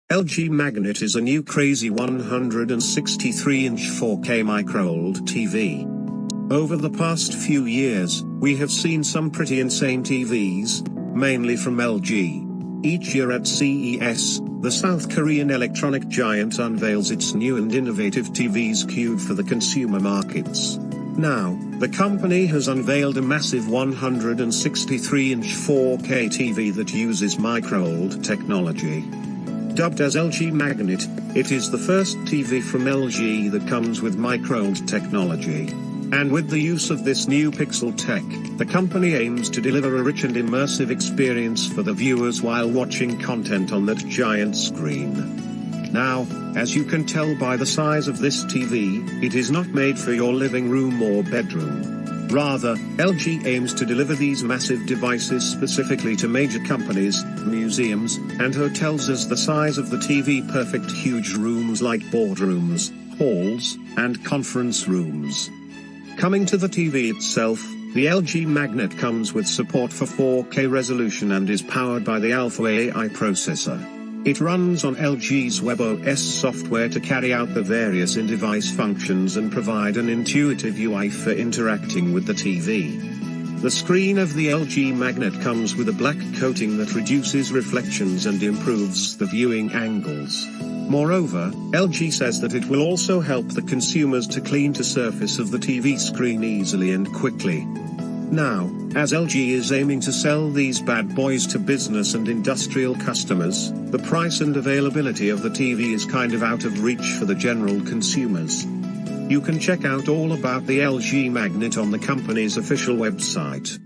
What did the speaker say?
LG Magnit is a new crazy 163-inch 4K microLED TV. Over the past few years, we have seen some pretty insane TVs, mainly from LG. Each year at CES, the South Korean electronic giant unveils its new and innovative TVs queued for the consumer markets. Now, the company has unveiled a massive 163-inch 4K TV that uses microLED technology. Dubbed as LG Magnit, it is the first TV from LG that comes with microLED technology. And with the use of this new pixel tech, the company aims to deliver a rich and immersive experience for the viewers while watching content on that giant screen. Now, as you can tell by the size of this TV, it is not made for your living room or bedroom. Rather, LG aims to deliver these massive devices specifically to major companies, museums, and hotels as the size of the TV perfect huge rooms like boardrooms, halls, and conference rooms. Coming to the TV itself, the LG Magnit comes with support for 4K resolution and is powered by the Alpha AI processor. It runs on LG's WebOS software to carry out the various in-device functions and provide an intuitive UI for interacting with the TV. The screen of the LG Magnit comes with a black coating that reduces reflections and improves the viewing angles. Moreover, LG says that it will also help the consumers to clean the surface of the TV screen easily and quickly. Now, as LG is aiming to sell these bad boys to business and industrial customers, the price and availability of the TV is kind of out of reach for the general consumers. You can check out all about the LG Magnit on the company's official website.